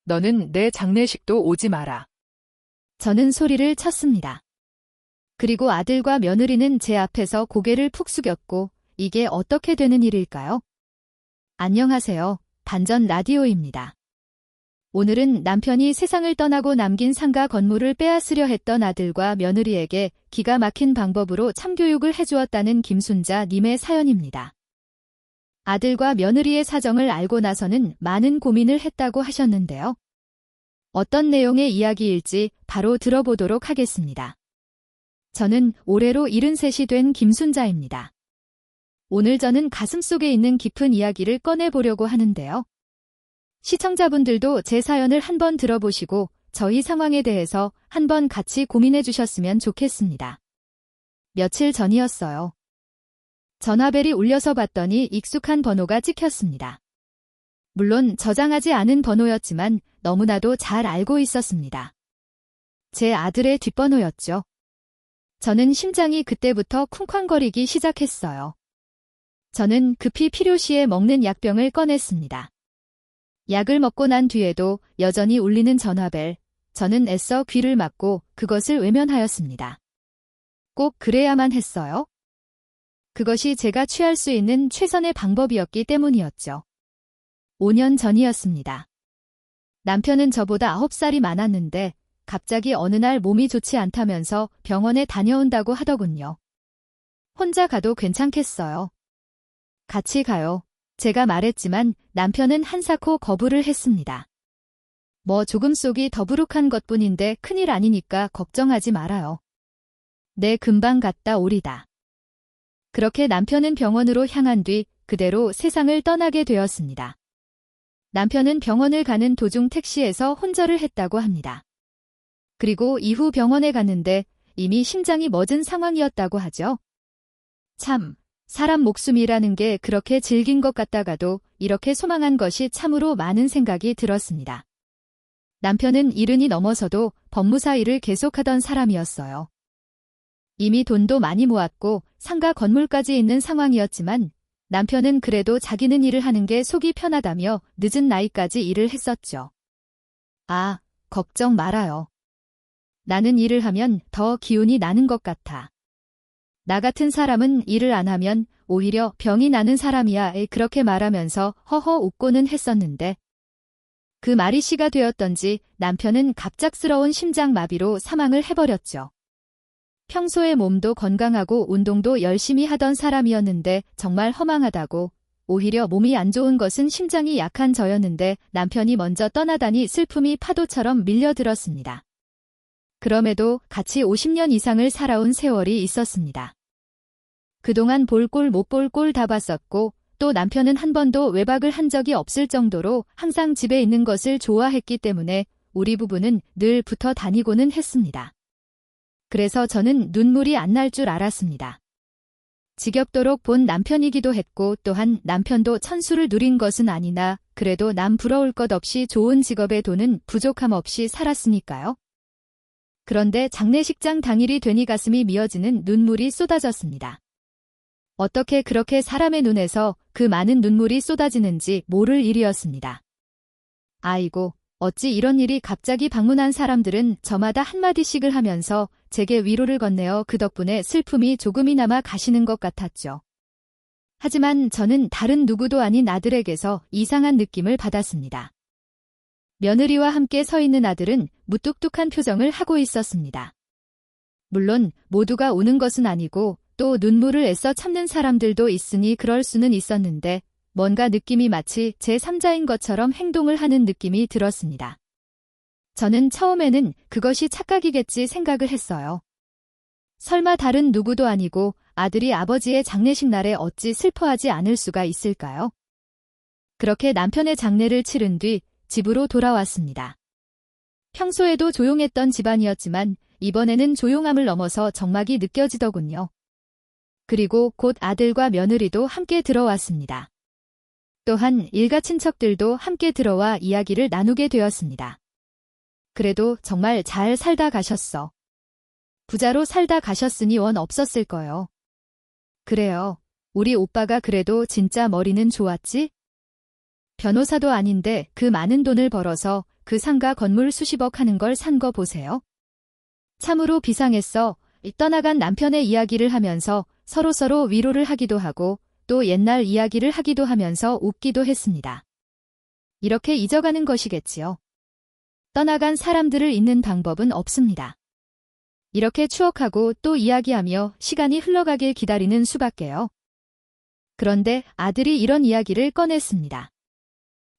너는 내 장례식도 오지 마라. 저는 소리를 쳤습니다. 그리고 아들과 며느리는 제 앞에서 고개를 푹 숙였고 이게 어떻게 되는 일일까요? 안녕하세요. 반전 라디오입니다. 오늘은 남편이 세상을 떠나고 남긴 상가 건물을 빼앗으려 했던 아들과 며느리에게 기가 막힌 방법으로 참교육을 해주었다는 김순자 님의 사연입니다. 아들과 며느리의 사정을 알고 나서는 많은 고민을 했다고 하셨는데요. 어떤 내용의 이야기일지 바로 들어보도록 하겠습니다. 저는 올해로 73이 된 김순자입니다. 오늘 저는 가슴속에 있는 깊은 이야기를 꺼내보려고 하는데요. 시청자분들도 제 사연을 한번 들어보시고 저희 상황에 대해서 한번 같이 고민해 주셨으면 좋겠습니다. 며칠 전이었어요. 전화벨이 울려서 봤더니 익숙한 번호가 찍혔습니다. 물론 저장하지 않은 번호였지만 너무나도 잘 알고 있었습니다. 제 아들의 뒷번호였죠. 저는 심장이 그때부터 쿵쾅거리기 시작했어요. 저는 급히 필요시에 먹는 약병을 꺼냈습니다. 약을 먹고 난 뒤에도 여전히 울리는 전화벨, 저는 애써 귀를 막고 그것을 외면하였습니다. 꼭 그래야만 했어요? 그것이 제가 취할 수 있는 최선의 방법이었기 때문이었죠. 5년 전이었습니다. 남편은 저보다 9살이 많았는데 갑자기 어느 날 몸이 좋지 않다면서 병원에 다녀온다고 하더군요. 혼자 가도 괜찮겠어요. 같이 가요. 제가 말했지만 남편은 한사코 거부를 했습니다. 뭐 조금 속이 더부룩한 것뿐인데 큰일 아니니까 걱정하지 말아요. 네, 금방 갔다 오리다. 그렇게 남편은 병원으로 향한 뒤 그대로 세상을 떠나게 되었습니다. 남편은 병원을 가는 도중 택시에서 혼절을 했다고 합니다. 그리고 이후 병원에 갔는데 이미 심장이 멎은 상황이었다고 하죠. 참, 사람 목숨이라는 게 그렇게 질긴 것 같다가도 이렇게 소망한 것이 참으로 많은 생각이 들었습니다. 남편은 70이 넘어서도 법무사 일을 계속하던 사람이었어요. 이미 돈도 많이 모았고 상가 건물까지 있는 상황이었지만 남편은 그래도 자기는 일을 하는 게 속이 편하다며 늦은 나이까지 일을 했었죠. 아, 걱정 말아요. 나는 일을 하면 더 기운이 나는 것 같아. 나 같은 사람은 일을 안 하면 오히려 병이 나는 사람이야. 그렇게 말하면서 허허 웃고는 했었는데 그 말이 시가 되었던지 남편은 갑작스러운 심장마비로 사망을 해버렸죠. 평소에 몸도 건강하고 운동도 열심히 하던 사람이었는데 정말 허망하다고, 오히려 몸이 안 좋은 것은 심장이 약한 저였는데 남편이 먼저 떠나다니 슬픔이 파도처럼 밀려들었습니다. 그럼에도 같이 50년 이상을 살아온 세월이 있었습니다. 그동안 볼 꼴 못 볼 꼴 다 봤었고 또 남편은 한 번도 외박을 한 적이 없을 정도로 항상 집에 있는 것을 좋아했기 때문에 우리 부부는 늘 붙어 다니고는 했습니다. 그래서 저는 눈물이 안 날 줄 알았습니다. 지겹도록 본 남편이기도 했고 또한 남편도 천수를 누린 것은 아니나 그래도 남 부러울 것 없이 좋은 직업에 돈은 부족함 없이 살았으니까요. 그런데 장례식장 당일이 되니 가슴이 미어지는 눈물이 쏟아졌습니다. 어떻게 그렇게 사람의 눈에서 그 많은 눈물이 쏟아지는지 모를 일이었습니다. 아이고, 어찌 이런 일이 갑자기 방문한 사람들은 저마다 한마디씩을 하면서 제게 위로를 건네어 그 덕분에 슬픔이 조금이나마 가시는 것 같았죠. 하지만 저는 다른 누구도 아닌 아들에게서 이상한 느낌을 받았습니다. 며느리와 함께 서 있는 아들은 무뚝뚝한 표정을 하고 있었습니다. 물론 모두가 우는 것은 아니고 또 눈물을 애써 참는 사람들도 있으니 그럴 수는 있었는데 뭔가 느낌이 마치 제3자인 것처럼 행동을 하는 느낌이 들었습니다. 저는 처음에는 그것이 착각이겠지 생각을 했어요. 설마 다른 누구도 아니고 아들이 아버지의 장례식 날에 어찌 슬퍼하지 않을 수가 있을까요? 그렇게 남편의 장례를 치른 뒤 집으로 돌아왔습니다. 평소에도 조용했던 집안이었지만 이번에는 조용함을 넘어서 정막이 느껴지더군요. 그리고 곧 아들과 며느리도 함께 들어왔습니다. 또한 일가 친척들도 함께 들어와 이야기를 나누게 되었습니다. 그래도 정말 잘 살다 가셨어. 부자로 살다 가셨으니 원 없었을 거요. 그래요. 우리 오빠가 그래도 진짜 머리는 좋았지? 변호사도 아닌데 그 많은 돈을 벌어서 그 상가 건물 수십억 하는 걸 산 거 보세요. 참으로 비상했어. 떠나간 남편의 이야기를 하면서 서로서로 위로를 하기도 하고 또 옛날 이야기를 하기도 하면서 웃기도 했습니다. 이렇게 잊어가는 것이겠지요. 떠나간 사람들을 잊는 방법은 없습니다. 이렇게 추억하고 또 이야기하며 시간이 흘러가길 기다리는 수밖에요. 그런데 아들이 이런 이야기를 꺼냈습니다.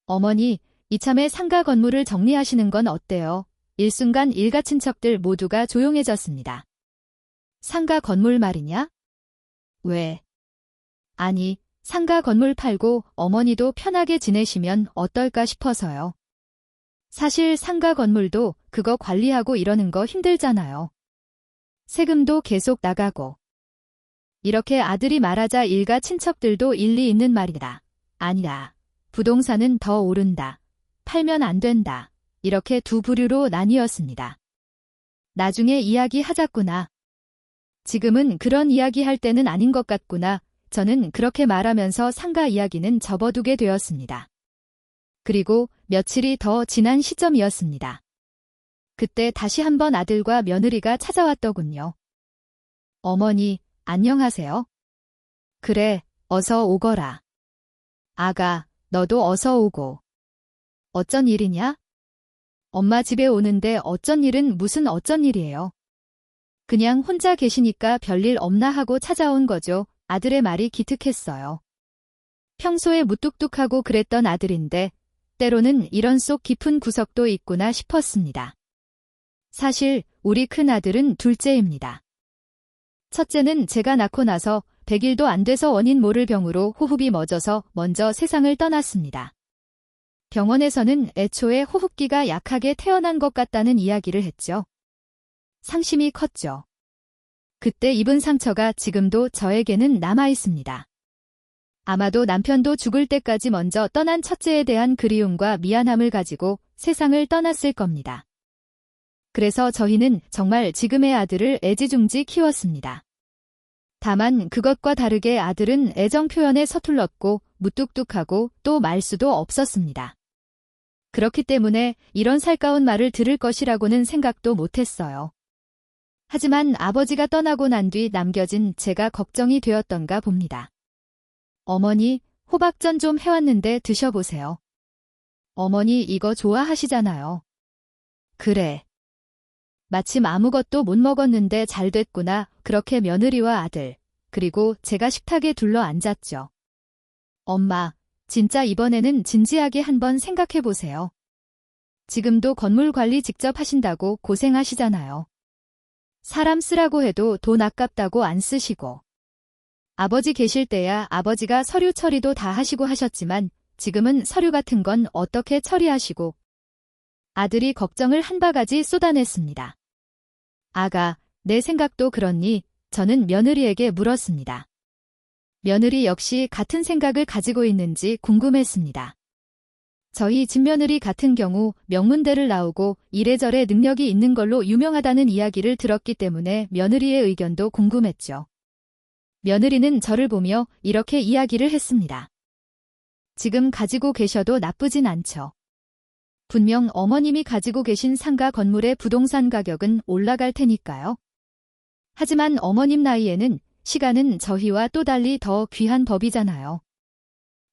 어머니, 이참에 상가 건물을 정리하시는 건 어때요? 일순간 일가 친척들 모두가 조용해졌습니다. 상가 건물 말이냐? 왜? 아니, 상가 건물 팔고 어머니도 편하게 지내시면 어떨까 싶어서요. 사실 상가 건물도 그거 관리하고 이러는 거 힘들잖아요. 세금도 계속 나가고. 이렇게 아들이 말하자 일가 친척들도 일리 있는 말이다. 아니라, 부동산은 더 오른다. 팔면 안 된다. 이렇게 두 부류로 나뉘었습니다. 나중에 이야기하자꾸나. 지금은 그런 이야기 할 때는 아닌 것 같구나. 저는 그렇게 말하면서 상가 이야기는 접어두게 되었습니다. 그리고 며칠이 더 지난 시점이었습니다. 그때 다시 한번 아들과 며느리가 찾아왔더군요. 어머니, 안녕하세요. 그래, 어서 오거라. 아가, 너도 어서 오고. 어쩐 일이냐? 엄마 집에 오는데 어쩐 일은 무슨 어쩐 일이에요? 그냥 혼자 계시니까 별일 없나 하고 찾아온 거죠. 아들의 말이 기특했어요. 평소에 무뚝뚝하고 그랬던 아들인데 때로는 이런 속 깊은 구석도 있구나 싶었습니다. 사실 우리 큰아들은 둘째입니다. 첫째는 제가 낳고 나서 100일도 안 돼서 원인 모를 병으로 호흡이 멎어서 먼저 세상을 떠났습니다. 병원에서는 애초에 호흡기가 약하게 태어난 것 같다는 이야기를 했죠. 상심이 컸죠. 그때 입은 상처가 지금도 저에게는 남아 있습니다. 아마도 남편도 죽을 때까지 먼저 떠난 첫째에 대한 그리움과 미안함을 가지고 세상을 떠났을 겁니다. 그래서 저희는 정말 지금의 아들을 애지중지 키웠습니다. 다만 그것과 다르게 아들은 애정 표현에 서툴렀고 무뚝뚝하고 또 말수도 없었습니다. 그렇기 때문에 이런 살가운 말을 들을 것이라고는 생각도 못했어요. 하지만 아버지가 떠나고 난 뒤 남겨진 제가 걱정이 되었던가 봅니다. 어머니, 호박전 좀 해왔는데 드셔보세요. 어머니 이거 좋아하시잖아요. 그래. 마침 아무것도 못 먹었는데 잘 됐구나. 그렇게 며느리와 아들, 그리고 제가 식탁에 둘러 앉았죠. 엄마, 진짜 이번에는 진지하게 한번 생각해보세요. 지금도 건물 관리 직접 하신다고 고생하시잖아요. 사람 쓰라고 해도 돈 아깝다고 안 쓰시고. 아버지 계실 때야 아버지가 서류 처리도 다 하시고 하셨지만 지금은 서류 같은 건 어떻게 처리하시고. 아들이 걱정을 한 바가지 쏟아냈습니다. 아가, 내 생각도 그렇니? 저는 며느리에게 물었습니다. 며느리 역시 같은 생각을 가지고 있는지 궁금했습니다. 저희 집며느리 같은 경우 명문대를 나오고 이래저래 능력이 있는 걸로 유명하다는 이야기를 들었기 때문에 며느리의 의견도 궁금했죠. 며느리는 저를 보며 이렇게 이야기를 했습니다. 지금 가지고 계셔도 나쁘진 않죠. 분명 어머님이 가지고 계신 상가 건물의 부동산 가격은 올라갈 테니까요. 하지만 어머님 나이에는 시간은 저희와 또 달리 더 귀한 법이잖아요.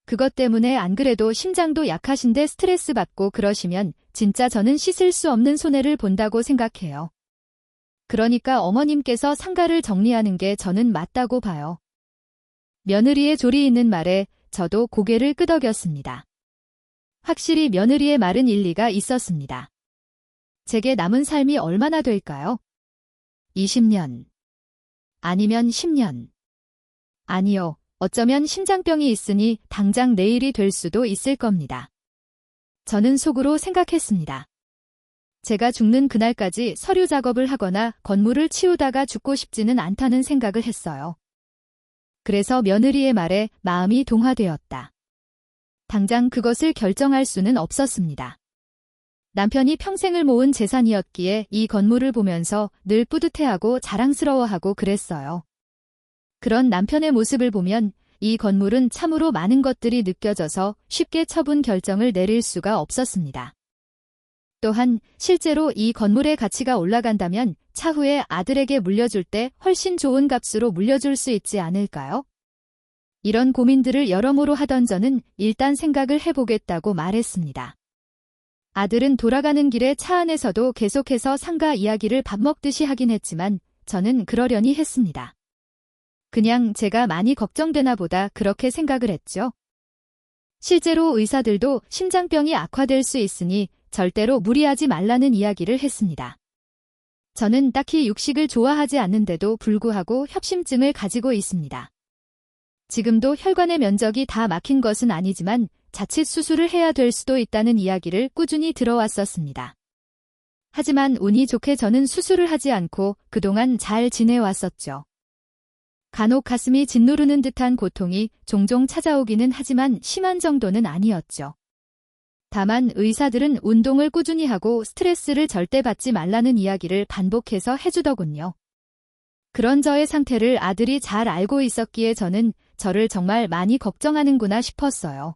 그것 때문에 안 그래도 심장도 약하신데 스트레스 받고 그러시면 진짜 저는 씻을 수 없는 손해를 본다고 생각해요. 그러니까 어머님께서 상가를 정리하는 게 저는 맞다고 봐요. 며느리의 조리 있는 말에 저도 고개를 끄덕였습니다. 확실히 며느리의 말은 일리가 있었습니다. 제게 남은 삶이 얼마나 될까요? 20년. 아니면 10년. 아니요. 어쩌면 심장병이 있으니 당장 내일이 될 수도 있을 겁니다. 저는 속으로 생각했습니다. 제가 죽는 그날까지 서류 작업을 하거나 건물을 치우다가 죽고 싶지는 않다는 생각을 했어요. 그래서 며느리의 말에 마음이 동화되었다. 당장 그것을 결정할 수는 없었습니다. 남편이 평생을 모은 재산이었기에 이 건물을 보면서 늘 뿌듯해하고 자랑스러워하고 그랬어요. 그런 남편의 모습을 보면 이 건물은 참으로 많은 것들이 느껴져서 쉽게 처분 결정을 내릴 수가 없었습니다. 또한 실제로 이 건물의 가치가 올라간다면 차후에 아들에게 물려줄 때 훨씬 좋은 값으로 물려줄 수 있지 않을까요? 이런 고민들을 여러모로 하던 저는 일단 생각을 해보겠다고 말했습니다. 아들은 돌아가는 길에 차 안에서도 계속해서 상가 이야기를 밥 먹듯이 하긴 했지만 저는 그러려니 했습니다. 그냥 제가 많이 걱정되나 보다 그렇게 생각을 했죠. 실제로 의사들도 심장병이 악화될 수 있으니 절대로 무리하지 말라는 이야기를 했습니다. 저는 딱히 육식을 좋아하지 않는데도 불구하고 협심증을 가지고 있습니다. 지금도 혈관의 면적이 다 막힌 것은 아니지만 자칫 수술을 해야 될 수도 있다는 이야기를 꾸준히 들어왔었습니다. 하지만 운이 좋게 저는 수술을 하지 않고 그동안 잘 지내왔었죠. 간혹 가슴이 짓누르는 듯한 고통이 종종 찾아오기는 하지만 심한 정도는 아니었죠. 다만 의사들은 운동을 꾸준히 하고 스트레스를 절대 받지 말라는 이야기를 반복해서 해주더군요. 그런 저의 상태를 아들이 잘 알고 있었기에 저는 저를 정말 많이 걱정하는구나 싶었어요.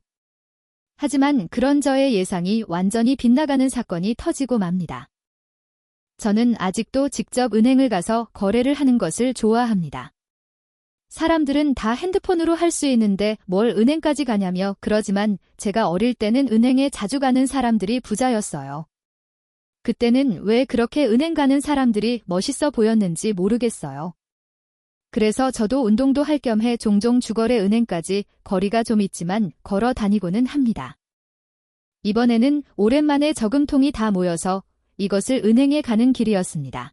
하지만 그런 저의 예상이 완전히 빗나가는 사건이 터지고 맙니다. 저는 아직도 직접 은행을 가서 거래를 하는 것을 좋아합니다. 사람들은 다 핸드폰으로 할 수 있는데 뭘 은행까지 가냐며 그러지만 제가 어릴 때는 은행에 자주 가는 사람들이 부자였어요. 그때는 왜 그렇게 은행 가는 사람들이 멋있어 보였는지 모르겠어요. 그래서 저도 운동도 할 겸해 종종 주거래 은행까지 거리가 좀 있지만 걸어 다니고는 합니다. 이번에는 오랜만에 저금통이 다 모여서 이것을 은행에 가는 길이었습니다.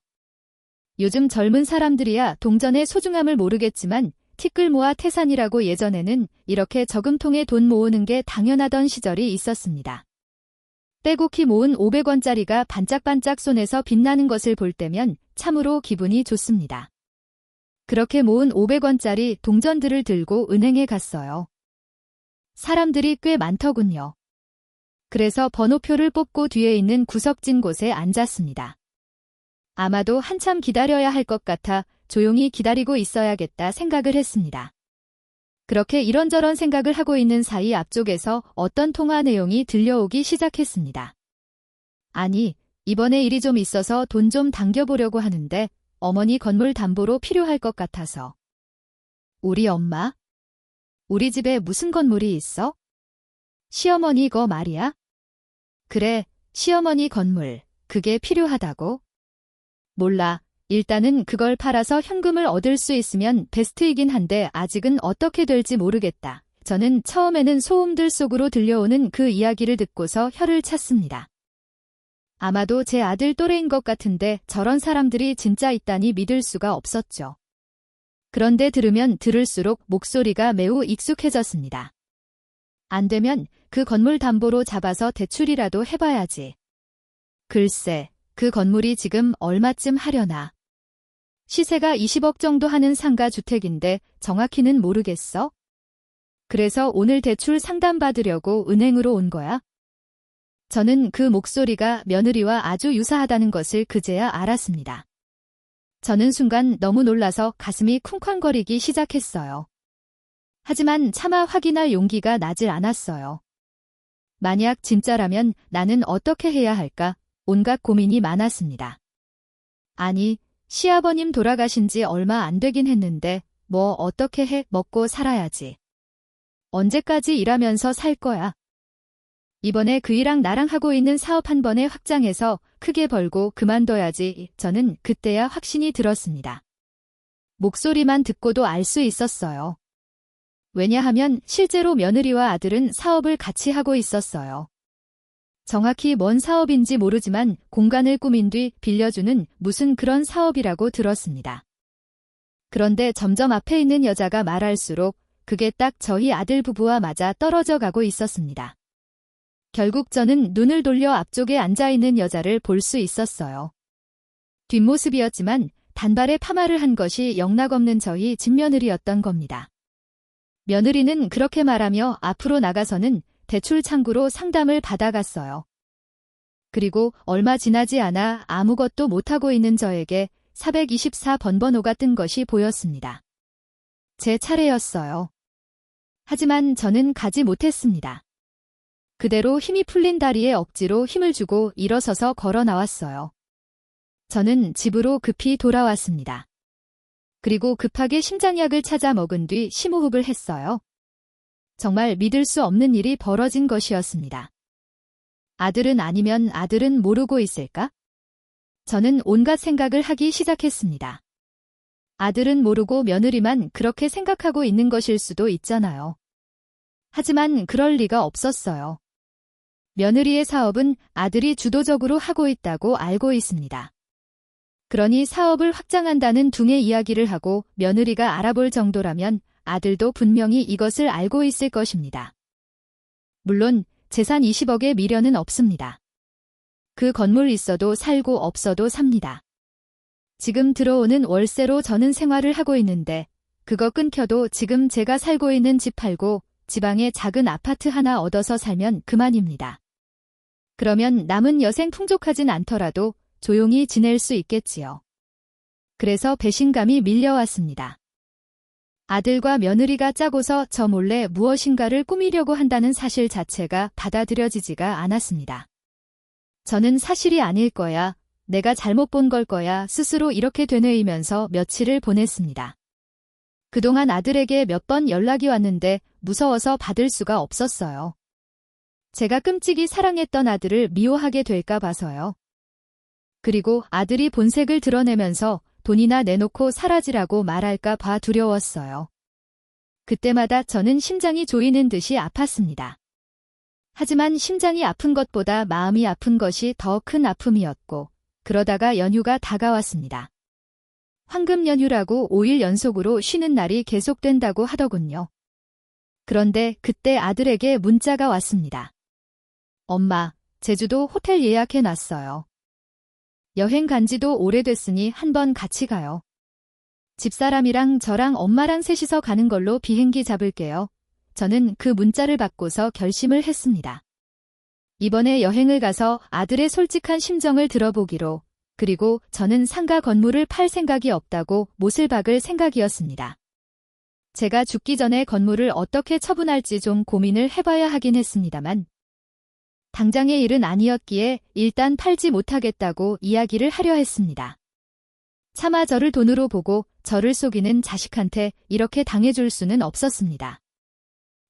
요즘 젊은 사람들이야 동전의 소중함을 모르겠지만 티끌 모아 태산이라고 예전에는 이렇게 저금통에 돈 모으는 게 당연하던 시절이 있었습니다. 빼곡히 모은 500원짜리가 반짝반짝 손에서 빛나는 것을 볼 때면 참으로 기분이 좋습니다. 그렇게 모은 500원짜리 동전들을 들고 은행에 갔어요. 사람들이 꽤 많더군요. 그래서 번호표를 뽑고 뒤에 있는 구석진 곳에 앉았습니다. 아마도 한참 기다려야 할 것 같아 조용히 기다리고 있어야겠다 생각을 했습니다. 그렇게 이런저런 생각을 하고 있는 사이 앞쪽에서 어떤 통화 내용이 들려오기 시작했습니다. 아니, 이번에 일이 좀 있어서 돈 좀 당겨보려고 하는데 어머니 건물 담보로 필요할 것 같아서. 우리 엄마? 우리 집에 무슨 건물이 있어? 시어머니 거 말이야? 그래, 시어머니 건물, 그게 필요하다고? 몰라. 일단은 그걸 팔아서 현금을 얻을 수 있으면 베스트이긴 한데 아직은 어떻게 될지 모르겠다. 저는 처음에는 소음들 속으로 들려오는 그 이야기를 듣고서 혀를 찼습니다. 아마도 제 아들 또래인 것 같은데 저런 사람들이 진짜 있다니 믿을 수가 없었죠. 그런데 들으면 들을수록 목소리가 매우 익숙해졌습니다. 안 되면 그 건물 담보로 잡아서 대출이라도 해봐야지. 글쎄, 그 건물이 지금 얼마쯤 하려나. 시세가 20억 정도 하는 상가 주택인데 정확히는 모르겠어? 그래서 오늘 대출 상담받으려고 은행으로 온 거야? 저는 그 목소리가 며느리와 아주 유사하다는 것을 그제야 알았습니다. 저는 순간 너무 놀라서 가슴이 쿵쾅거리기 시작했어요. 하지만 차마 확인할 용기가 나질 않았어요. 만약 진짜라면 나는 어떻게 해야 할까? 온갖 고민이 많았습니다. 아니, 시아버님 돌아가신 지 얼마 안 되긴 했는데 뭐 어떻게 해 먹고 살아야지. 언제까지 일하면서 살 거야. 이번에 그이랑 나랑 하고 있는 사업 한 번에 확장해서 크게 벌고 그만둬야지. 저는 그때야 확신이 들었습니다. 목소리만 듣고도 알 수 있었어요. 왜냐하면 실제로 며느리와 아들은 사업을 같이 하고 있었어요. 정확히 뭔 사업인지 모르지만 공간을 꾸민 뒤 빌려주는 무슨 그런 사업이라고 들었습니다. 그런데 점점 앞에 있는 여자가 말할수록 그게 딱 저희 아들 부부와 맞아 떨어져 가고 있었습니다. 결국 저는 눈을 돌려 앞쪽에 앉아있는 여자를 볼 수 있었어요. 뒷모습이었지만 단발에 파마를 한 것이 영락없는 저희 집며느리였던 겁니다. 며느리는 그렇게 말하며 앞으로 나가서는 대출 창구로 상담을 받아갔어요. 그리고 얼마 지나지 않아 아무것도 못하고 있는 저에게 424번 번호가 뜬 것이 보였습니다. 제 차례였어요. 하지만 저는 가지 못했습니다. 그대로 힘이 풀린 다리에 억지로 힘을 주고 일어서서 걸어 나왔어요. 저는 집으로 급히 돌아왔습니다. 그리고 급하게 심장약을 찾아 먹은 뒤 심호흡을 했어요. 정말 믿을 수 없는 일이 벌어진 것이었습니다. 아들은 아니면 아들은 모르고 있을까? 저는 온갖 생각을 하기 시작했습니다. 아들은 모르고 며느리만 그렇게 생각하고 있는 것일 수도 있잖아요. 하지만 그럴 리가 없었어요. 며느리의 사업은 아들이 주도적으로 하고 있다고 알고 있습니다. 그러니 사업을 확장한다는 둥의 이야기를 하고 며느리가 알아볼 정도라면 아들도 분명히 이것을 알고 있을 것입니다. 물론 재산 20억의 미련은 없습니다. 그 건물 있어도 살고 없어도 삽니다. 지금 들어오는 월세로 저는 생활을 하고 있는데 그거 끊겨도 지금 제가 살고 있는 집 팔고 지방에 작은 아파트 하나 얻어서 살면 그만입니다. 그러면 남은 여생 풍족하진 않더라도 조용히 지낼 수 있겠지요. 그래서 배신감이 밀려왔습니다. 아들과 며느리가 짜고서 저 몰래 무엇인가를 꾸미려고 한다는 사실 자체가 받아들여지지가 않았습니다. 저는 사실이 아닐 거야, 내가 잘못 본 걸 거야 스스로 이렇게 되뇌이면서 며칠을 보냈습니다. 그동안 아들에게 몇 번 연락이 왔는데 무서워서 받을 수가 없었어요. 제가 끔찍이 사랑했던 아들을 미워하게 될까 봐서요. 그리고 아들이 본색을 드러내면서 돈이나 내놓고 사라지라고 말할까 봐 두려웠어요. 그때마다 저는 심장이 조이는 듯이 아팠습니다. 하지만 심장이 아픈 것보다 마음이 아픈 것이 더 큰 아픔이었고 그러다가 연휴가 다가왔습니다. 황금 연휴라고 5일 연속으로 쉬는 날이 계속된다고 하더군요. 그런데 그때 아들에게 문자가 왔습니다. 엄마, 제주도 호텔 예약해놨어요. 여행 간 지도 오래됐으니 한번 같이 가요. 집사람이랑 저랑 엄마랑 셋이서 가는 걸로 비행기 잡을게요. 저는 그 문자를 받고서 결심을 했습니다. 이번에 여행을 가서 아들의 솔직한 심정을 들어보기로, 그리고 저는 상가 건물을 팔 생각이 없다고 못을 박을 생각이었습니다. 제가 죽기 전에 건물을 어떻게 처분할지 좀 고민을 해봐야 하긴 했습니다만 당장의 일은 아니었기에 일단 팔지 못하겠다고 이야기를 하려 했습니다. 차마 저를 돈으로 보고 저를 속이는 자식한테 이렇게 당해줄 수는 없었습니다.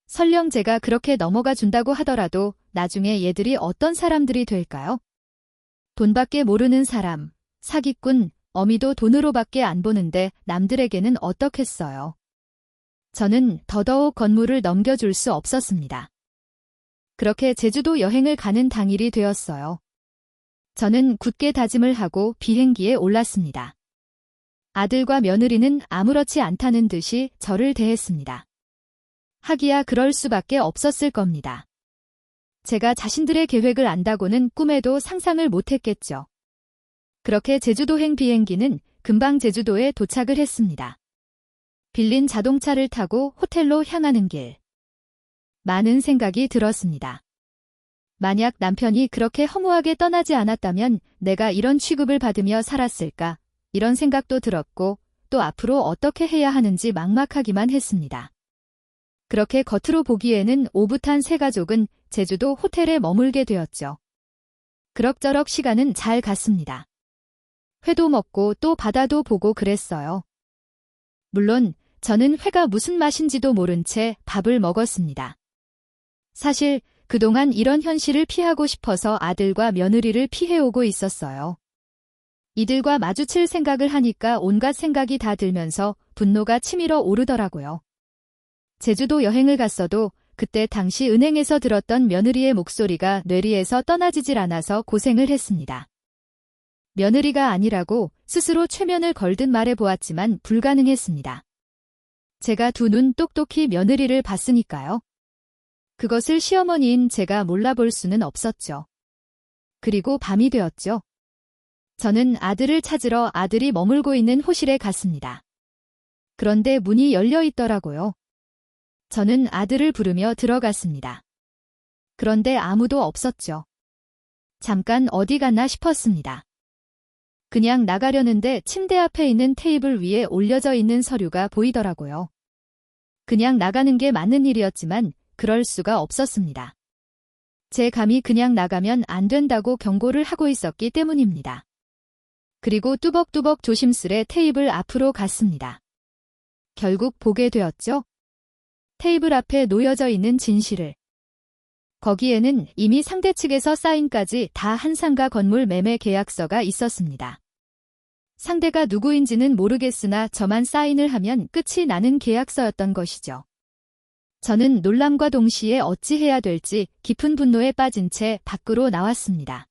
설령 제가 그렇게 넘어가 준다고 하더라도 나중에 얘들이 어떤 사람들이 될까요? 돈밖에 모르는 사람, 사기꾼, 어미도 돈으로밖에 안 보는데 남들에게는 어떻겠어요. 저는 더더욱 건물을 넘겨줄 수 없었습니다. 그렇게 제주도 여행을 가는 당일이 되었어요. 저는 굳게 다짐을 하고 비행기에 올랐습니다. 아들과 며느리는 아무렇지 않다는 듯이 저를 대했습니다. 하기야 그럴 수밖에 없었을 겁니다. 제가 자신들의 계획을 안다고는 꿈에도 상상을 못했겠죠. 그렇게 제주도행 비행기는 금방 제주도에 도착을 했습니다. 빌린 자동차를 타고 호텔로 향하는 길. 많은 생각이 들었습니다. 만약 남편이 그렇게 허무하게 떠나지 않았다면 내가 이런 취급을 받으며 살았을까? 이런 생각도 들었고 또 앞으로 어떻게 해야 하는지 막막하기만 했습니다. 그렇게 겉으로 보기에는 오붓한 세 가족은 제주도 호텔에 머물게 되었죠. 그럭저럭 시간은 잘 갔습니다. 회도 먹고 또 바다도 보고 그랬어요. 물론 저는 회가 무슨 맛인지도 모른 채 밥을 먹었습니다. 사실 그동안 이런 현실을 피하고 싶어서 아들과 며느리를 피해오고 있었어요. 이들과 마주칠 생각을 하니까 온갖 생각이 다 들면서 분노가 치밀어 오르더라고요. 제주도 여행을 갔어도 그때 당시 은행에서 들었던 며느리의 목소리가 뇌리에서 떠나지질 않아서 고생을 했습니다. 며느리가 아니라고 스스로 최면을 걸듯 말해보았지만 불가능했습니다. 제가 두 눈 똑똑히 며느리를 봤으니까요. 그것을 시어머니인 제가 몰라볼 수는 없었죠. 그리고 밤이 되었죠. 저는 아들을 찾으러 아들이 머물고 있는 호실에 갔습니다. 그런데 문이 열려 있더라고요. 저는 아들을 부르며 들어갔습니다. 그런데 아무도 없었죠. 잠깐 어디 갔나 싶었습니다. 그냥 나가려는데 침대 앞에 있는 테이블 위에 올려져 있는 서류가 보이더라고요. 그냥 나가는 게 맞는 일이었지만 그럴 수가 없었습니다. 제 감이 그냥 나가면 안 된다고 경고를 하고 있었기 때문입니다. 그리고 뚜벅뚜벅 조심스레 테이블 앞으로 갔습니다. 결국 보게 되었죠. 테이블 앞에 놓여져 있는 진실을. 거기에는 이미 상대 측에서 사인까지 다 한 상가 건물 매매 계약서가 있었습니다. 상대가 누구인지는 모르겠으나 저만 사인을 하면 끝이 나는 계약서였던 것이죠. 저는 놀람과 동시에 어찌해야 될지 깊은 분노에 빠진 채 밖으로 나왔습니다.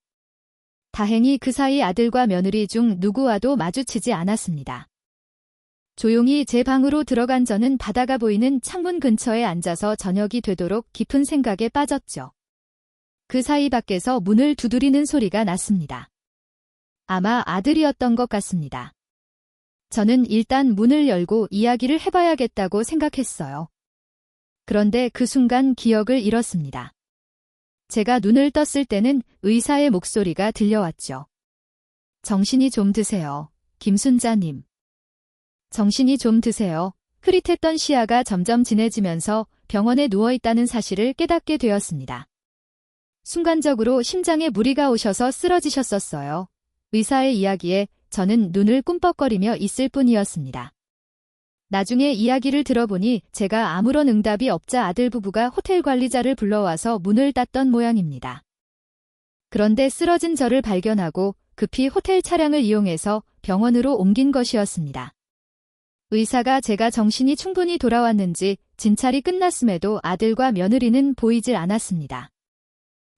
다행히 그 사이 아들과 며느리 중 누구와도 마주치지 않았습니다. 조용히 제 방으로 들어간 저는 바다가 보이는 창문 근처에 앉아서 저녁이 되도록 깊은 생각에 빠졌죠. 그 사이 밖에서 문을 두드리는 소리가 났습니다. 아마 아들이었던 것 같습니다. 저는 일단 문을 열고 이야기를 해봐야겠다고 생각했어요. 그런데 그 순간 기억을 잃었습니다. 제가 눈을 떴을 때는 의사의 목소리가 들려왔죠. 정신이 좀 드세요, 김순자님. 정신이 좀 드세요. 흐릿했던 시야가 점점 진해지면서 병원에 누워있다는 사실을 깨닫게 되었습니다. 순간적으로 심장에 무리가 오셔서 쓰러지셨었어요. 의사의 이야기에 저는 눈을 꿈뻑거리며 있을 뿐이었습니다. 나중에 이야기를 들어보니 제가 아무런 응답이 없자 아들 부부가 호텔 관리자를 불러와서 문을 땄던 모양입니다. 그런데 쓰러진 저를 발견하고 급히 호텔 차량을 이용해서 병원으로 옮긴 것이었습니다. 의사가 제가 정신이 충분히 돌아왔는지 진찰이 끝났음에도 아들과 며느리는 보이질 않았습니다.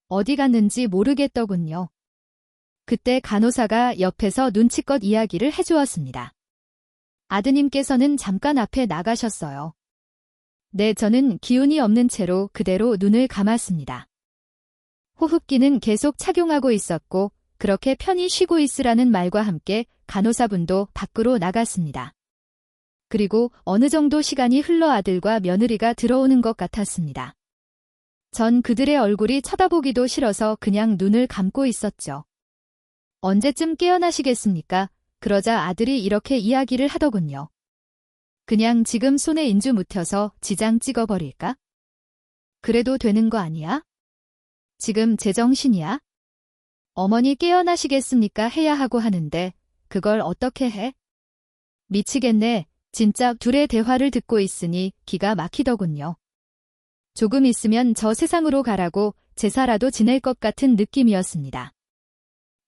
어디 갔는지 모르겠더군요. 그때 간호사가 옆에서 눈치껏 이야기를 해주었습니다. 아드님께서는 잠깐 앞에 나가셨어요. 네, 저는 기운이 없는 채로 그대로 눈을 감았습니다. 호흡기는 계속 착용하고 있었고 그렇게 편히 쉬고 있으라는 말과 함께 간호사분도 밖으로 나갔습니다. 그리고 어느 정도 시간이 흘러 아들과 며느리가 들어오는 것 같았습니다. 전 그들의 얼굴이 쳐다보기도 싫어서 그냥 눈을 감고 있었죠. 언제쯤 깨어나시겠습니까? 그러자 아들이 이렇게 이야기를 하더군요. 그냥 지금 손에 인주 묻혀서 지장 찍어버릴까? 그래도 되는 거 아니야? 지금 제정신이야? 어머니 깨어나시겠습니까? 해야 하고 하는데 그걸 어떻게 해? 미치겠네. 진짜 둘의 대화를 듣고 있으니 기가 막히더군요. 조금 있으면 저 세상으로 가라고 제사라도 지낼 것 같은 느낌이었습니다.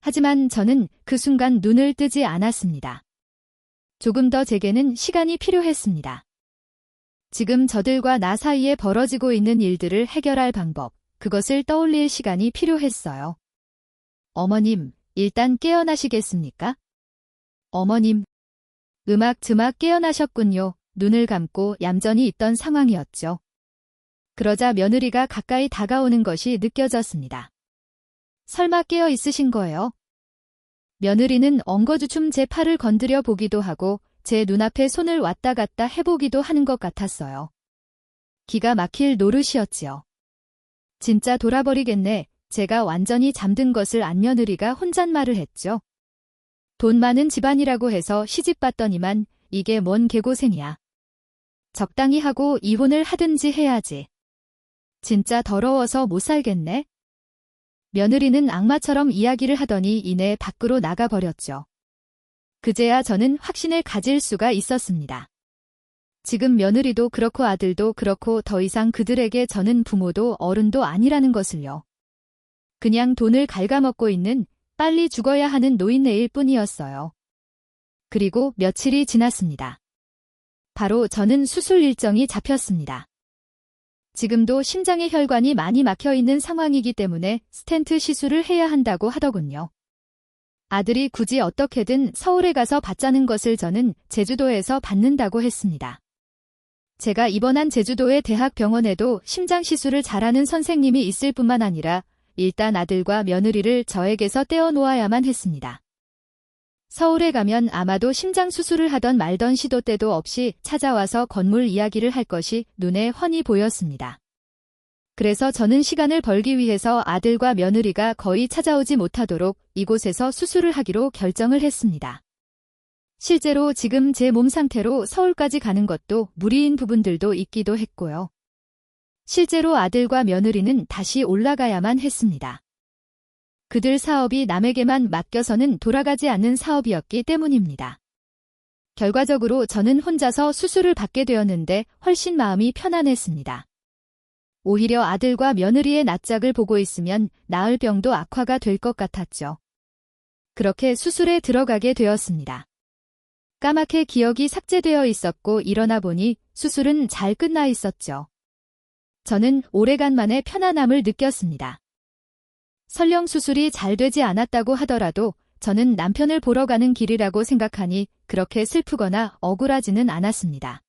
하지만 저는 그 순간 눈을 뜨지 않았습니다. 조금 더 제게는 시간이 필요했습니다. 지금 저들과 나 사이에 벌어지고 있는 일들을 해결할 방법, 그것을 떠올릴 시간이 필요했어요. 어머님, 일단 깨어나시겠습니까? 어머님. 음악 깨어나셨군요. 눈을 감고 얌전히 있던 상황이었죠. 그러자 며느리가 가까이 다가오는 것이 느껴졌습니다. 설마 깨어 있으신 거예요? 며느리는 엉거주춤 제 팔을 건드려 보기도 하고 제 눈앞에 손을 왔다 갔다 해보기도 하는 것 같았어요. 기가 막힐 노릇이었지요. 진짜 돌아버리겠네. 제가 완전히 잠든 것을 안 며느리가 혼잣말을 했죠. 돈 많은 집안이라고 해서 시집봤더니만 이게 뭔 개고생이야. 적당히 하고 이혼을 하든지 해야지. 진짜 더러워서 못 살겠네. 며느리는 악마처럼 이야기를 하더니 이내 밖으로 나가버렸죠. 그제야 저는 확신을 가질 수가 있었습니다. 지금 며느리도 그렇고 아들도 그렇고 더 이상 그들에게 저는 부모도 어른도 아니라는 것을요. 그냥 돈을 갉아먹고 있는 빨리 죽어야 하는 노인네일 뿐이었어요. 그리고 며칠이 지났습니다. 바로 저는 수술 일정이 잡혔습니다. 지금도 심장의 혈관이 많이 막혀 있는 상황이기 때문에 스텐트 시술을 해야 한다고 하더군요. 아들이 굳이 어떻게든 서울에 가서 받자는 것을 저는 제주도에서 받는다고 했습니다. 제가 입원한 제주도의 대학병원에도 심장 시술을 잘하는 선생님이 있을 뿐만 아니라 일단 아들과 며느리를 저에게서 떼어놓아야만 했습니다. 서울에 가면 아마도 심장 수술을 하던 말던 시도 때도 없이 찾아와서 건물 이야기를 할 것이 눈에 훤히 보였습니다. 그래서 저는 시간을 벌기 위해서 아들과 며느리가 거의 찾아오지 못하도록 이곳에서 수술을 하기로 결정을 했습니다. 실제로 지금 제 몸 상태로 서울까지 가는 것도 무리인 부분들도 있기도 했고요. 실제로 아들과 며느리는 다시 올라가야만 했습니다. 그들 사업이 남에게만 맡겨서는 돌아가지 않는 사업이었기 때문입니다. 결과적으로 저는 혼자서 수술을 받게 되었는데 훨씬 마음이 편안했습니다. 오히려 아들과 며느리의 낯짝을 보고 있으면 나을 병도 악화가 될 것 같았죠. 그렇게 수술에 들어가게 되었습니다. 까맣게 기억이 삭제되어 있었고 일어나 보니 수술은 잘 끝나 있었죠. 저는 오래간만에 편안함을 느꼈습니다. 설령 수술이 잘 되지 않았다고 하더라도 저는 남편을 보러 가는 길이라고 생각하니 그렇게 슬프거나 억울하지는 않았습니다.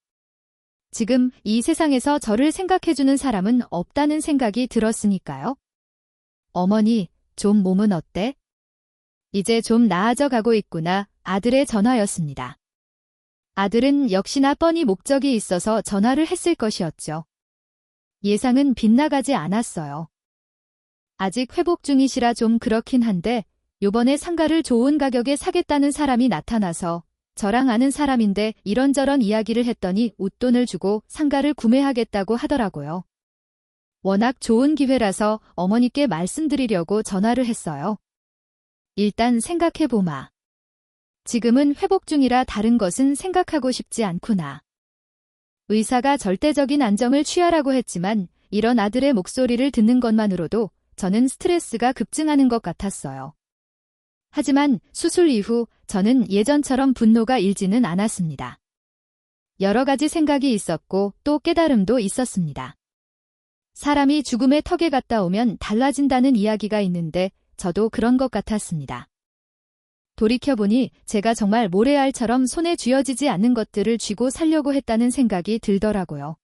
지금 이 세상에서 저를 생각해주는 사람은 없다는 생각이 들었으니까요. 어머니, 좀 몸은 어때? 이제 좀 나아져 가고 있구나. 아들의 전화였습니다. 아들은 역시나 뻔히 목적이 있어서 전화를 했을 것이었죠. 예상은 빗나가지 않았어요. 아직 회복 중이시라 좀 그렇긴 한데 요번에 상가를 좋은 가격에 사겠다는 사람이 나타나서 저랑 아는 사람인데 이런저런 이야기를 했더니 웃돈을 주고 상가를 구매하겠다고 하더라고요. 워낙 좋은 기회라서 어머니께 말씀드리려고 전화를 했어요. 일단 생각해보마. 지금은 회복 중이라 다른 것은 생각하고 싶지 않구나. 의사가 절대적인 안정을 취하라고 했지만 이런 아들의 목소리를 듣는 것만으로도 저는 스트레스가 급증하는 것 같았어요. 하지만 수술 이후 저는 예전처럼 분노가 일지는 않았습니다. 여러 가지 생각이 있었고 또 깨달음도 있었습니다. 사람이 죽음의 턱에 갔다 오면 달라진다는 이야기가 있는데 저도 그런 것 같았습니다. 돌이켜보니 제가 정말 모래알처럼 손에 쥐어지지 않는 것들을 쥐고 살려고 했다는 생각이 들더라고요.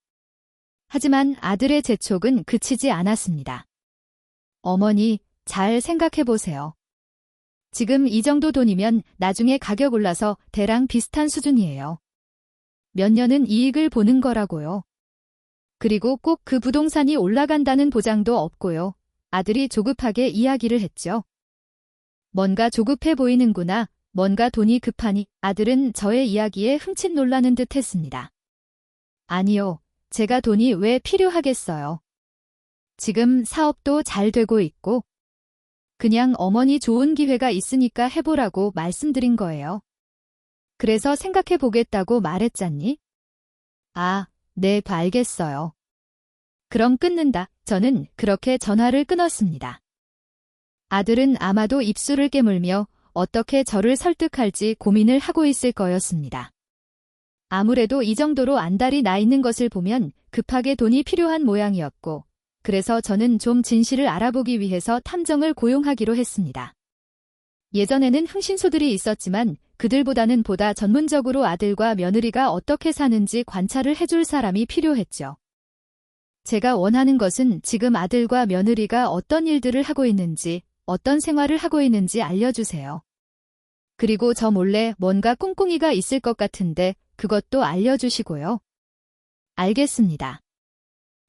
하지만 아들의 재촉은 그치지 않았습니다. 어머니, 잘 생각해보세요. 지금 이 정도 돈이면 나중에 가격 올라서 대랑 비슷한 수준이에요. 몇 년은 이익을 보는 거라고요. 그리고 꼭 그 부동산이 올라간다는 보장도 없고요. 아들이 조급하게 이야기를 했죠. 뭔가 조급해 보이는구나. 뭔가 돈이 급하니. 아들은 저의 이야기에 흠칫 놀라는 듯 했습니다. 아니요. 제가 돈이 왜 필요하겠어요. 지금 사업도 잘 되고 있고 그냥 어머니 좋은 기회가 있으니까 해보라고 말씀드린 거예요. 그래서 생각해 보겠다고 말했잖니? 아, 네, 알겠어요. 그럼 끊는다. 저는 그렇게 전화를 끊었습니다. 아들은 아마도 입술을 깨물며 어떻게 저를 설득할지 고민을 하고 있을 거였습니다. 아무래도 이 정도로 안달이 나 있는 것을 보면 급하게 돈이 필요한 모양이었고, 그래서 저는 좀 진실을 알아보기 위해서 탐정을 고용하기로 했습니다. 예전에는 흥신소들이 있었지만 그들보다는 보다 전문적으로 아들과 며느리가 어떻게 사는지 관찰을 해줄 사람이 필요했죠. 제가 원하는 것은 지금 아들과 며느리가 어떤 일들을 하고 있는지, 어떤 생활을 하고 있는지 알려주세요. 그리고 저 몰래 뭔가 꿍꿍이가 있을 것 같은데 그것도 알려주시고요. 알겠습니다.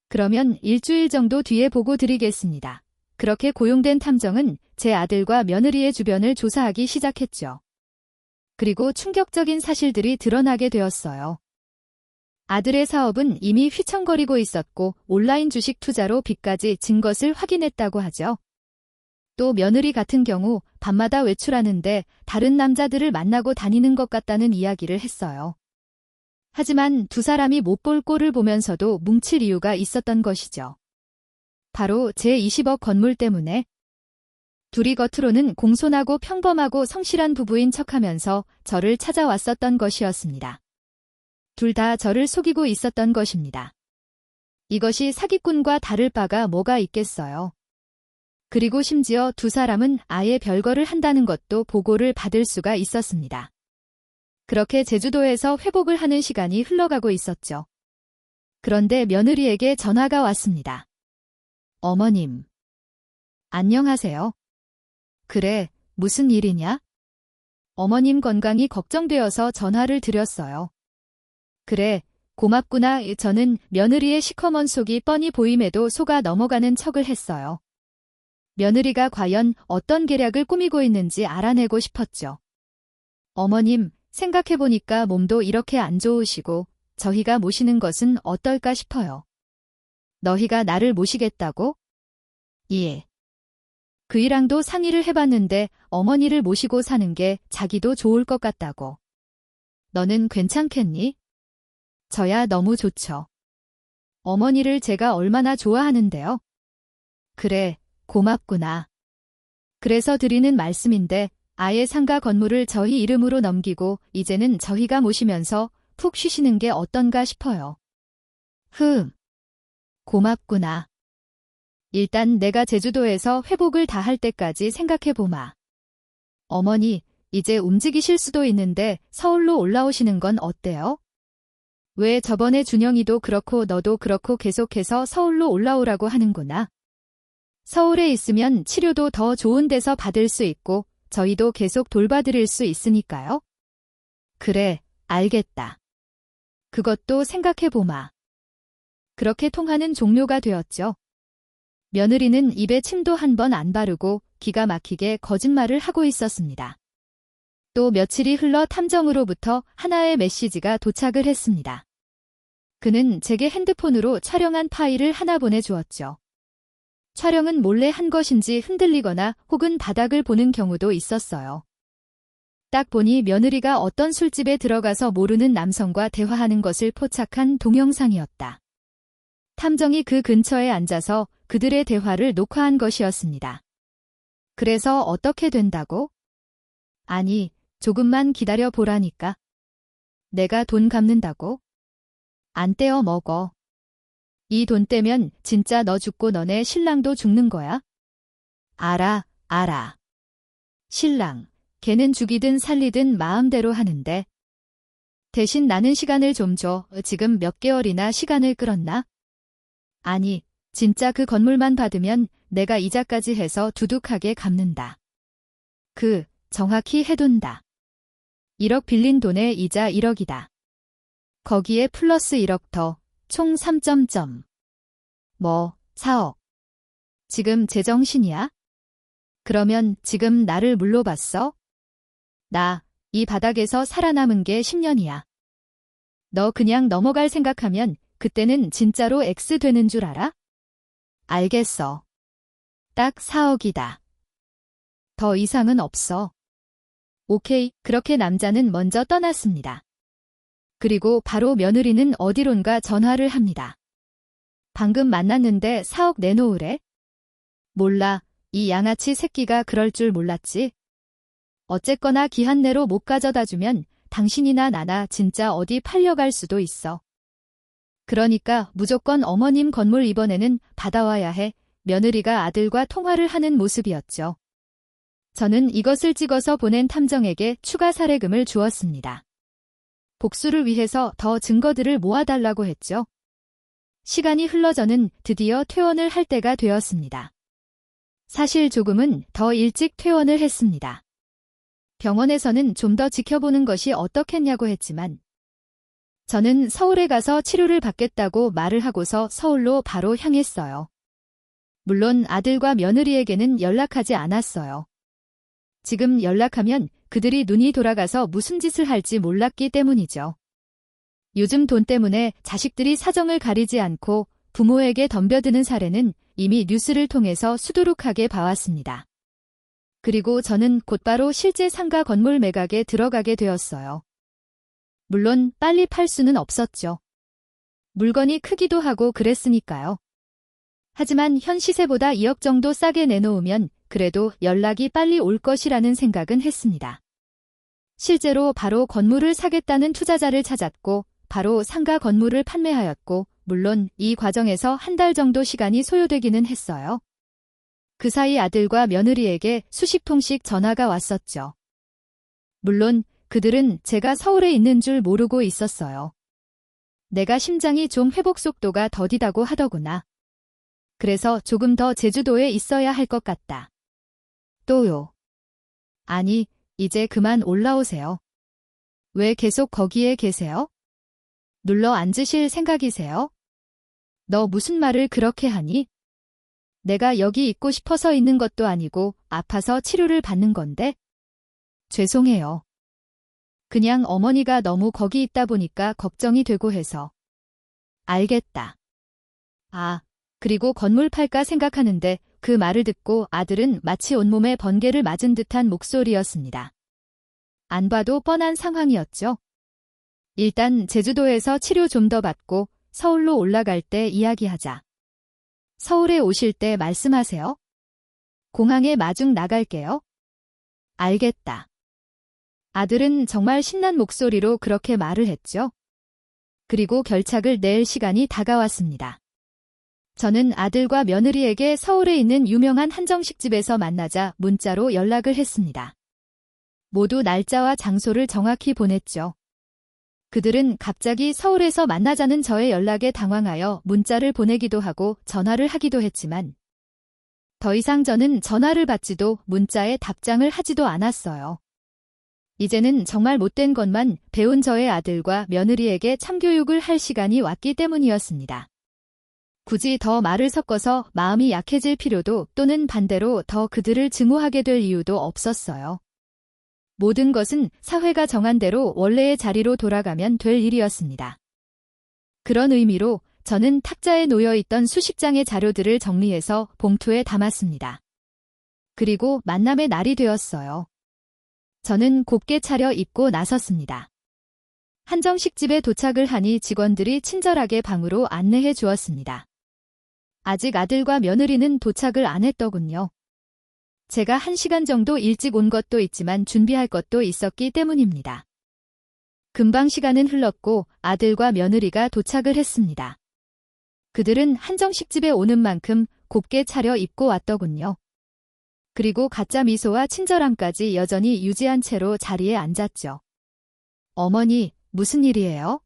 그러면 일주일 정도 뒤에 보고 드리겠습니다. 그렇게 고용된 탐정은 제 아들과 며느리의 주변을 조사하기 시작했죠. 그리고 충격적인 사실들이 드러나게 되었어요. 아들의 사업은 이미 휘청거리고 있었고 온라인 주식 투자로 빚까지 진 것을 확인했다고 하죠. 또 며느리 같은 경우 밤마다 외출하는데 다른 남자들을 만나고 다니는 것 같다는 이야기를 했어요. 하지만 두 사람이 못 볼 꼴을 보면서도 뭉칠 이유가 있었던 것이죠. 바로 제 20억 건물 때문에. 둘이 겉으로는 공손하고 평범하고 성실한 부부인 척하면서 저를 찾아왔었던 것이었습니다. 둘 다 저를 속이고 있었던 것입니다. 이것이 사기꾼과 다를 바가 뭐가 있겠어요. 그리고 심지어 두 사람은 아예 별거를 한다는 것도 보고를 받을 수가 있었습니다. 그렇게 제주도에서 회복을 하는 시간이 흘러가고 있었죠. 그런데 며느리에게 전화가 왔습니다. 어머님. 안녕하세요. 그래, 무슨 일이냐? 어머님 건강이 걱정되어서 전화를 드렸어요. 그래, 고맙구나. 저는 며느리의 시커먼 속이 뻔히 보임에도 속아 넘어가는 척을 했어요. 며느리가 과연 어떤 계략을 꾸미고 있는지 알아내고 싶었죠. 어머님, 생각해보니까 몸도 이렇게 안 좋으시고 저희가 모시는 것은 어떨까 싶어요. 너희가 나를 모시겠다고? 예. 그이랑도 상의를 해봤는데 어머니를 모시고 사는 게 자기도 좋을 것 같다고. 너는 괜찮겠니? 저야 너무 좋죠. 어머니를 제가 얼마나 좋아하는데요. 그래, 고맙구나. 그래서 드리는 말씀인데 아예 상가 건물을 저희 이름으로 넘기고 이제는 저희가 모시면서 푹 쉬시는 게 어떤가 싶어요. 고맙구나. 일단 내가 제주도에서 회복을 다 할 때까지 생각해보마. 어머니, 이제 움직이실 수도 있는데 서울로 올라오시는 건 어때요? 왜 저번에 준영이도 그렇고 너도 그렇고 계속해서 서울로 올라오라고 하는구나. 서울에 있으면 치료도 더 좋은 데서 받을 수 있고 저희도 계속 돌봐드릴 수 있으니까요. 그래, 알겠다. 그것도 생각해보마. 그렇게 통화는 종료가 되었죠. 며느리는 입에 침도 한 번 안 바르고 기가 막히게 거짓말을 하고 있었습니다. 또 며칠이 흘러 탐정으로부터 하나의 메시지가 도착을 했습니다. 그는 제게 핸드폰으로 촬영한 파일을 하나 보내주었죠. 촬영은 몰래 한 것인지 흔들리거나 혹은 바닥을 보는 경우도 있었어요. 딱 보니 며느리가 어떤 술집에 들어가서 모르는 남성과 대화하는 것을 포착한 동영상이었다. 탐정이 그 근처에 앉아서 그들의 대화를 녹화한 것이었습니다. 그래서 어떻게 된다고? 아니, 조금만 기다려 보라니까. 내가 돈 갚는다고? 안 떼어 먹어. 이 돈 떼면 진짜 너 죽고 너네 신랑도 죽는 거야? 알아. 신랑, 걔는 죽이든 살리든 마음대로 하는데. 대신 나는 시간을 좀 줘. 지금 몇 개월이나 시간을 끌었나? 아니, 진짜 그 건물만 받으면 내가 이자까지 해서 두둑하게 갚는다. 정확히 해둔다. 1억 빌린 돈에 이자 1억이다. 거기에 플러스 1억 더, 총 3점. 4억. 지금 제정신이야? 그러면 지금 나를 물러봤어? 나, 이 바닥에서 살아남은 게 10년이야. 너 그냥 넘어갈 생각하면 그때는 진짜로 X 되는 줄 알아? 알겠어. 딱 4억이다. 더 이상은 없어. 오케이, 그렇게 남자는 먼저 떠났습니다. 그리고 바로 며느리는 어디론가 전화를 합니다. 방금 만났는데 4억 내놓으래? 몰라, 이 양아치 새끼가 그럴 줄 몰랐지. 어쨌거나 기한 내로 못 가져다 주면 당신이나 나나 진짜 어디 팔려갈 수도 있어. 그러니까 무조건 어머님 건물 이번에는 받아와야 해. 며느리가 아들과 통화를 하는 모습이었죠. 저는 이것을 찍어서 보낸 탐정에게 추가 사례금을 주었습니다. 복수를 위해서 더 증거들을 모아달라고 했죠. 시간이 흘러 저는 드디어 퇴원을 할 때가 되었습니다. 사실 조금은 더 일찍 퇴원을 했습니다. 병원에서는 좀 더 지켜보는 것이 어떻겠냐고 했지만 저는 서울에 가서 치료를 받겠다고 말을 하고서 서울로 바로 향했어요. 물론 아들과 며느리에게는 연락하지 않았어요. 지금 연락하면 그들이 눈이 돌아가서 무슨 짓을 할지 몰랐기 때문이죠. 요즘 돈 때문에 자식들이 사정을 가리지 않고 부모에게 덤벼드는 사례는 이미 뉴스를 통해서 수두룩하게 봐왔습니다. 그리고 저는 곧바로 실제 상가 건물 매각에 들어가게 되었어요. 물론 빨리 팔 수는 없었죠. 물건이 크기도 하고 그랬으니까요. 하지만 현 시세보다 2억 정도 싸게 내놓으면 그래도 연락이 빨리 올 것이라는 생각은 했습니다. 실제로 바로 건물을 사겠다는 투자자를 찾았고 바로 상가 건물을 판매하였고 물론 이 과정에서 한 달 정도 시간이 소요되기는 했어요. 그 사이 아들과 며느리에게 수십 통씩 전화가 왔었죠. 물론 그들은 제가 서울에 있는 줄 모르고 있었어요. 내가 심장이 좀 회복 속도가 더디다고 하더구나. 그래서 조금 더 제주도에 있어야 할 것 같다. 또요. 아니, 이제 그만 올라오세요. 왜 계속 거기에 계세요? 눌러 앉으실 생각이세요? 너 무슨 말을 그렇게 하니? 내가 여기 있고 싶어서 있는 것도 아니고 아파서 치료를 받는 건데? 죄송해요. 그냥 어머니가 너무 거기 있다 보니까 걱정이 되고 해서. 알겠다. 아, 그리고 건물 팔까 생각하는데 그 말을 듣고 아들은 마치 온몸에 번개를 맞은 듯한 목소리였습니다. 안 봐도 뻔한 상황이었죠. 일단 제주도에서 치료 좀 더 받고 서울로 올라갈 때 이야기하자. 서울에 오실 때 말씀하세요. 공항에 마중 나갈게요. 알겠다. 아들은 정말 신난 목소리로 그렇게 말을 했죠. 그리고 결착을 낼 시간이 다가왔습니다. 저는 아들과 며느리에게 서울에 있는 유명한 한정식집에서 만나자 문자로 연락을 했습니다. 모두 날짜와 장소를 정확히 보냈죠. 그들은 갑자기 서울에서 만나자는 저의 연락에 당황하여 문자를 보내기도 하고 전화를 하기도 했지만 더 이상 저는 전화를 받지도 문자에 답장을 하지도 않았어요. 이제는 정말 못된 것만 배운 저의 아들과 며느리에게 참교육을 할 시간이 왔기 때문이었습니다. 굳이 더 말을 섞어서 마음이 약해질 필요도 또는 반대로 더 그들을 증오하게 될 이유도 없었어요. 모든 것은 사회가 정한 대로 원래의 자리로 돌아가면 될 일이었습니다. 그런 의미로 저는 탁자에 놓여있던 수십 장의 자료들을 정리해서 봉투에 담았습니다. 그리고 만남의 날이 되었어요. 저는 곱게 차려 입고 나섰습니다. 한정식집에 도착을 하니 직원들이 친절하게 방으로 안내해 주었습니다. 아직 아들과 며느리는 도착을 안 했더군요. 제가 1시간 정도 일찍 온 것도 있지만 준비할 것도 있었기 때문입니다. 금방 시간은 흘렀고 아들과 며느리가 도착을 했습니다. 그들은 한정식집에 오는 만큼 곱게 차려 입고 왔더군요. 그리고 가짜 미소와 친절함까지 여전히 유지한 채로 자리에 앉았죠. 어머니, 무슨 일이에요?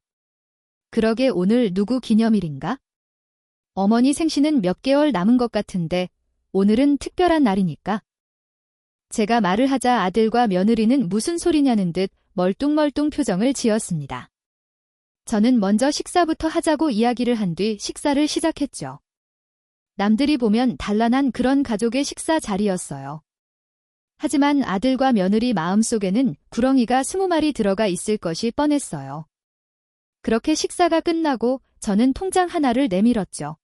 그러게 오늘 누구 기념일인가? 어머니 생신은 몇 개월 남은 것 같은데 오늘은 특별한 날이니까. 제가 말을 하자 아들과 며느리는 무슨 소리냐는 듯 멀뚱멀뚱 표정을 지었습니다. 저는 먼저 식사부터 하자고 이야기를 한 뒤 식사를 시작했죠. 남들이 보면 단란한 그런 가족의 식사 자리였어요. 하지만 아들과 며느리 마음속에는 구렁이가 20마리 들어가 있을 것이 뻔했어요. 그렇게 식사가 끝나고 저는 통장 하나를 내밀었죠.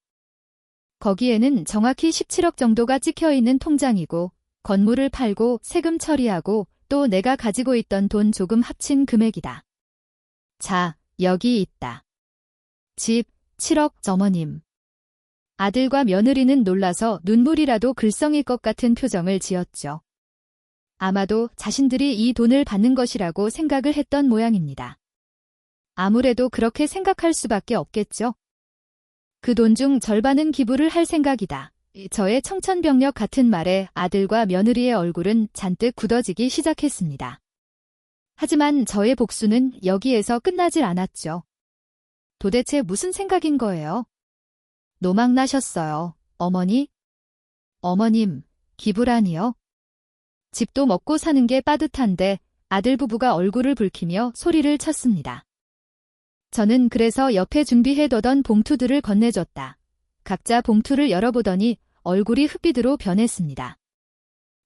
거기에는 정확히 17억 정도가 찍혀있는 통장이고 건물을 팔고 세금 처리하고 또 내가 가지고 있던 돈 조금 합친 금액이다. 자, 여기 있다. 집 7억 어머님. 아들과 며느리는 놀라서 눈물이라도 글썽일 것 같은 표정을 지었죠. 아마도 자신들이 이 돈을 받는 것이라고 생각을 했던 모양입니다. 아무래도 그렇게 생각할 수밖에 없겠죠. 그 돈 중 절반은 기부를 할 생각이다. 저의 청천벽력 같은 말에 아들과 며느리의 얼굴은 잔뜩 굳어지기 시작했습니다. 하지만 저의 복수는 여기에서 끝나질 않았죠. 도대체 무슨 생각인 거예요? 노망나셨어요, 어머니? 어머님, 기부라니요? 집도 먹고 사는 게 빠듯한데 아들 부부가 얼굴을 붉히며 소리를 쳤습니다. 저는 그래서 옆에 준비해두던 봉투들을 건네줬다. 각자 봉투를 열어보더니 얼굴이 흑빛으로 변했습니다.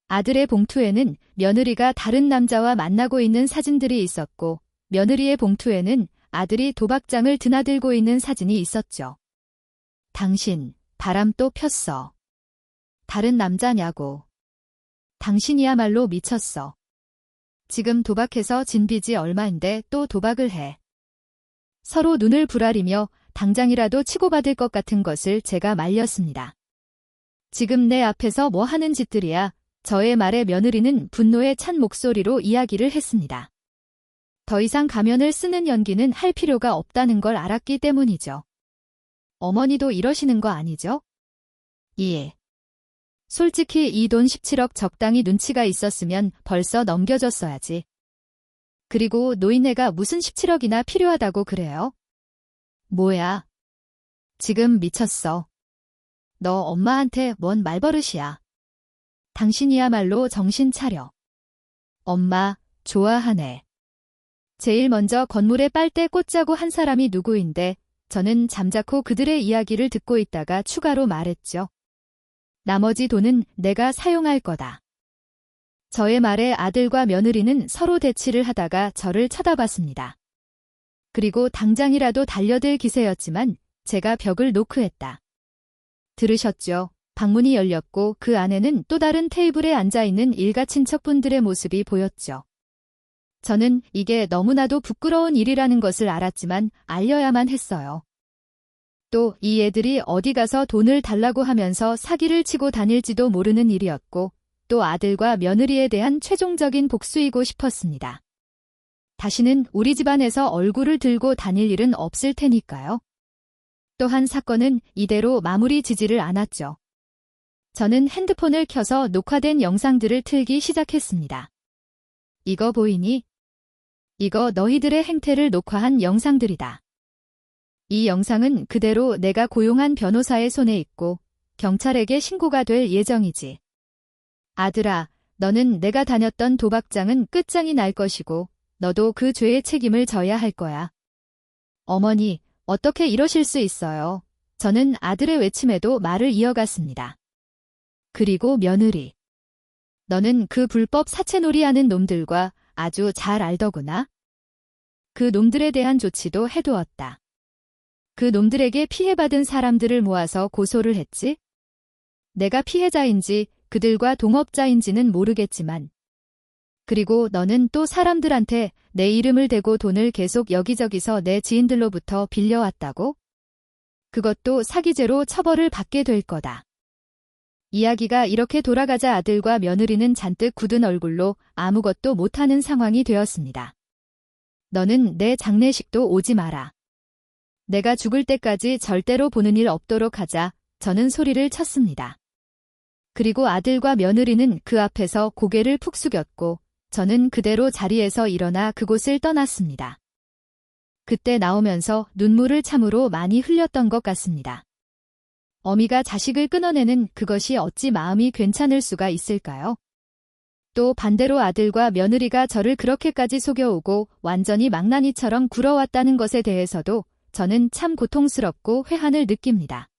아들의 봉투에는 며느리가 다른 남자와 만나고 있는 사진들이 있었고 며느리의 봉투에는 아들이 도박장을 드나들고 있는 사진이 있었죠. 당신, 바람 또 폈어. 다른 남자냐고. 당신이야말로 미쳤어. 지금 도박해서 진 빚이 얼마인데 또 도박을 해. 서로 눈을 부라리며 당장이라도 치고받을 것 같은 것을 제가 말렸습니다. 지금 내 앞에서 뭐 하는 짓들이야. 저의 말에 며느리는 분노에 찬 목소리로 이야기를 했습니다. 더 이상 가면을 쓰는 연기는 할 필요가 없다는 걸 알았기 때문이죠. 어머니도 이러시는 거 아니죠? 예. 솔직히 이 돈 17억 적당히 눈치가 있었으면 벌써 넘겨줬어야지. 그리고 노인네가 무슨 17억이나 필요하다고 그래요? 뭐야? 지금 미쳤어. 너 엄마한테 뭔 말버릇이야. 당신이야말로 정신 차려. 엄마, 좋아하네. 제일 먼저 건물에 빨대 꽂자고 한 사람이 누구인데 저는 잠자코 그들의 이야기를 듣고 있다가 추가로 말했죠. 나머지 돈은 내가 사용할 거다. 저의 말에 아들과 며느리는 서로 대치를 하다가 저를 쳐다봤습니다. 그리고 당장이라도 달려들 기세였지만 제가 벽을 노크했다. 들으셨죠? 방문이 열렸고 그 안에는 또 다른 테이블에 앉아있는 일가 친척분들의 모습이 보였죠. 저는 이게 너무나도 부끄러운 일이라는 것을 알았지만 알려야만 했어요. 또 이 애들이 어디 가서 돈을 달라고 하면서 사기를 치고 다닐지도 모르는 일이었고 또 아들과 며느리에 대한 최종적인 복수이고 싶었습니다. 다시는 우리 집안에서 얼굴을 들고 다닐 일은 없을 테니까요. 또한 사건은 이대로 마무리 지지를 않았죠. 저는 핸드폰을 켜서 녹화된 영상들을 틀기 시작했습니다. 이거 보이니? 이거 너희들의 행태를 녹화한 영상들이다. 이 영상은 그대로 내가 고용한 변호사의 손에 있고 경찰에게 신고가 될 예정이지. 아들아, 너는 내가 다녔던 도박장은 끝장이 날 것이고 너도 그 죄의 책임을 져야 할 거야. 어머니, 어떻게 이러실 수 있어요? 저는 아들의 외침에도 말을 이어갔습니다. 그리고 며느리. 너는 그 불법 사채놀이하는 놈들과 아주 잘 알더구나. 그 놈들에 대한 조치도 해두었다. 그 놈들에게 피해받은 사람들을 모아서 고소를 했지? 내가 피해자인지 그들과 동업자인지는 모르겠지만 그리고 너는 또 사람들한테 내 이름을 대고 돈을 계속 여기저기서 내 지인들로부터 빌려왔다고? 그것도 사기죄로 처벌을 받게 될 거다. 이야기가 이렇게 돌아가자 아들과 며느리는 잔뜩 굳은 얼굴로 아무것도 못하는 상황이 되었습니다. 너는 내 장례식도 오지 마라. 내가 죽을 때까지 절대로 보는 일 없도록 하자. 저는 소리를 쳤습니다. 그리고 아들과 며느리는 그 앞에서 고개를 푹 숙였고 저는 그대로 자리에서 일어나 그곳을 떠났습니다. 그때 나오면서 눈물을 참으로 많이 흘렸던 것 같습니다. 어미가 자식을 끊어내는 그것이 어찌 마음이 괜찮을 수가 있을까요? 또 반대로 아들과 며느리가 저를 그렇게까지 속여오고 완전히 망나니처럼 굴어왔다는 것에 대해서도 저는 참 고통스럽고 회한을 느낍니다.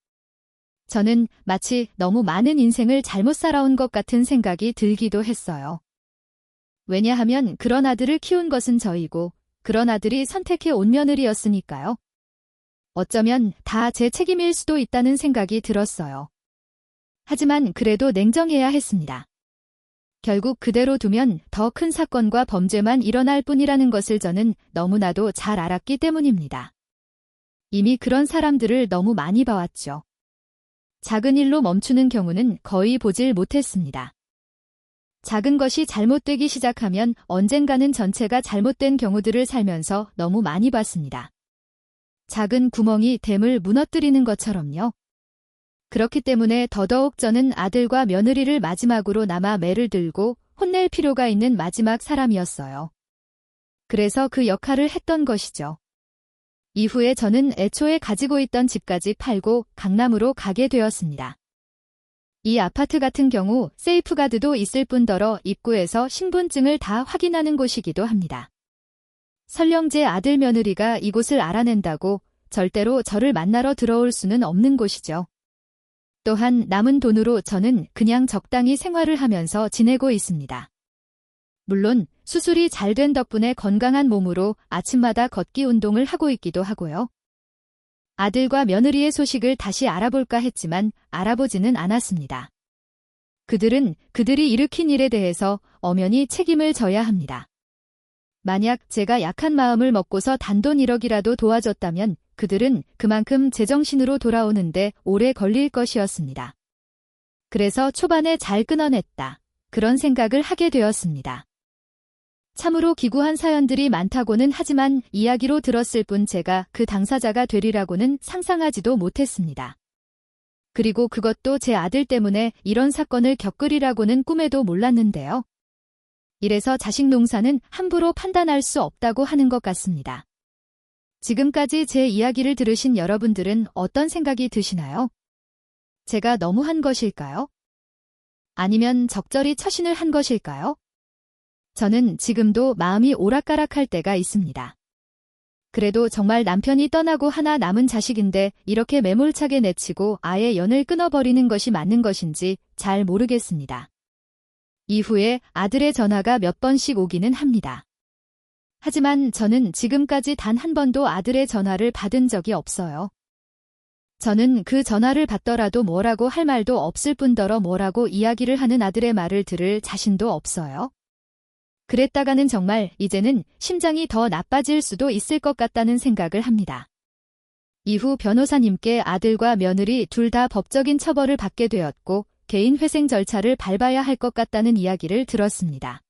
저는 마치 너무 많은 인생을 잘못 살아온 것 같은 생각이 들기도 했어요. 왜냐하면 그런 아들을 키운 것은 저이고 그런 아들이 선택해 온 며느리였으니까요. 어쩌면 다 제 책임일 수도 있다는 생각이 들었어요. 하지만 그래도 냉정해야 했습니다. 결국 그대로 두면 더 큰 사건과 범죄만 일어날 뿐이라는 것을 저는 너무나도 잘 알았기 때문입니다. 이미 그런 사람들을 너무 많이 봐왔죠. 작은 일로 멈추는 경우는 거의 보질 못했습니다. 작은 것이 잘못되기 시작하면 언젠가는 전체가 잘못된 경우들을 살면서 너무 많이 봤습니다. 작은 구멍이 댐을 무너뜨리는 것처럼요. 그렇기 때문에 더더욱 저는 아들과 며느리를 마지막으로 남아 매를 들고 혼낼 필요가 있는 마지막 사람이었어요. 그래서 그 역할을 했던 것이죠. 이후에 저는 애초에 가지고 있던 집까지 팔고 강남으로 가게 되었습니다. 이 아파트 같은 경우 세이프가드도 있을 뿐더러 입구에서 신분증을 다 확인하는 곳이기도 합니다. 설령 제 아들 며느리가 이곳을 알아낸다고 절대로 저를 만나러 들어올 수는 없는 곳이죠. 또한 남은 돈으로 저는 그냥 적당히 생활을 하면서 지내고 있습니다. 물론 수술이 잘 된 덕분에 건강한 몸으로 아침마다 걷기 운동을 하고 있기도 하고요. 아들과 며느리의 소식을 다시 알아볼까 했지만 알아보지는 않았습니다. 그들은 그들이 일으킨 일에 대해서 엄연히 책임을 져야 합니다. 만약 제가 약한 마음을 먹고서 단돈 1억이라도 도와줬다면 그들은 그만큼 제정신으로 돌아오는데 오래 걸릴 것이었습니다. 그래서 초반에 잘 끊어냈다. 그런 생각을 하게 되었습니다. 참으로 기구한 사연들이 많다고는 하지만 이야기로 들었을 뿐 제가 그 당사자가 되리라고는 상상하지도 못했습니다. 그리고 그것도 제 아들 때문에 이런 사건을 겪으리라고는 꿈에도 몰랐는데요. 이래서 자식 농사는 함부로 판단할 수 없다고 하는 것 같습니다. 지금까지 제 이야기를 들으신 여러분들은 어떤 생각이 드시나요? 제가 너무한 것일까요? 아니면 적절히 처신을 한 것일까요? 저는 지금도 마음이 오락가락할 때가 있습니다. 그래도 정말 남편이 떠나고 하나 남은 자식인데 이렇게 매몰차게 내치고 아예 연을 끊어버리는 것이 맞는 것인지 잘 모르겠습니다. 이후에 아들의 전화가 몇 번씩 오기는 합니다. 하지만 저는 지금까지 단 한 번도 아들의 전화를 받은 적이 없어요. 저는 그 전화를 받더라도 뭐라고 할 말도 없을 뿐더러 뭐라고 이야기를 하는 아들의 말을 들을 자신도 없어요. 그랬다가는 정말 이제는 심장이 더 나빠질 수도 있을 것 같다는 생각을 합니다. 이후 변호사님께 아들과 며느리 둘 다 법적인 처벌을 받게 되었고 개인 회생 절차를 밟아야 할 것 같다는 이야기를 들었습니다.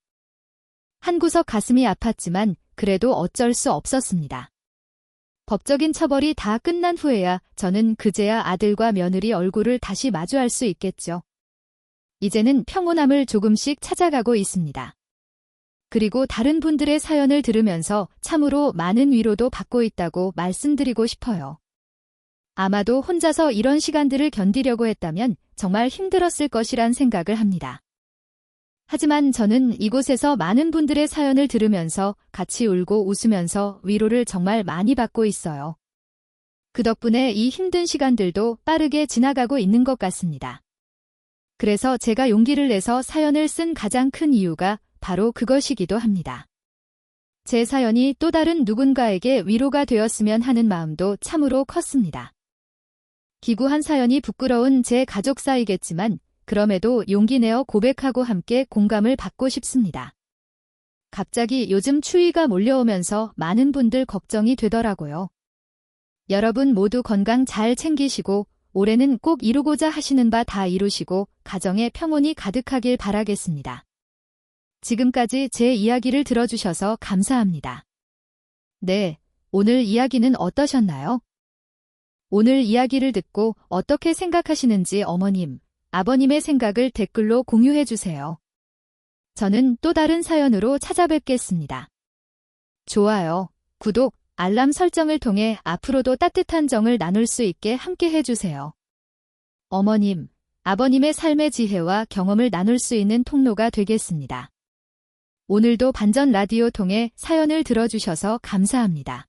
한구석 가슴이 아팠지만 그래도 어쩔 수 없었습니다. 법적인 처벌이 다 끝난 후에야 저는 그제야 아들과 며느리 얼굴을 다시 마주할 수 있겠죠. 이제는 평온함을 조금씩 찾아가고 있습니다. 그리고 다른 분들의 사연을 들으면서 참으로 많은 위로도 받고 있다고 말씀드리고 싶어요. 아마도 혼자서 이런 시간들을 견디려고 했다면 정말 힘들었을 것이란 생각을 합니다. 하지만 저는 이곳에서 많은 분들의 사연을 들으면서 같이 울고 웃으면서 위로를 정말 많이 받고 있어요. 그 덕분에 이 힘든 시간들도 빠르게 지나가고 있는 것 같습니다. 그래서 제가 용기를 내서 사연을 쓴 가장 큰 이유가 바로 그것이기도 합니다. 제 사연이 또 다른 누군가에게 위로가 되었으면 하는 마음도 참으로 컸습니다. 기구한 사연이 부끄러운 제 가족사이겠지만 그럼에도 용기 내어 고백하고 함께 공감을 받고 싶습니다. 갑자기 요즘 추위가 몰려오면서 많은 분들 걱정이 되더라고요. 여러분 모두 건강 잘 챙기시고 올해는 꼭 이루고자 하시는 바 다 이루시고 가정에 평온이 가득하길 바라겠습니다. 지금까지 제 이야기를 들어주셔서 감사합니다. 네, 오늘 이야기는 어떠셨나요? 오늘 이야기를 듣고 어떻게 생각하시는지 어머님, 아버님의 생각을 댓글로 공유해주세요. 저는 또 다른 사연으로 찾아뵙겠습니다. 좋아요, 구독, 알람 설정을 통해 앞으로도 따뜻한 정을 나눌 수 있게 함께 해주세요. 어머님, 아버님의 삶의 지혜와 경험을 나눌 수 있는 통로가 되겠습니다. 오늘도 반전 라디오 통해 사연을 들어주셔서 감사합니다.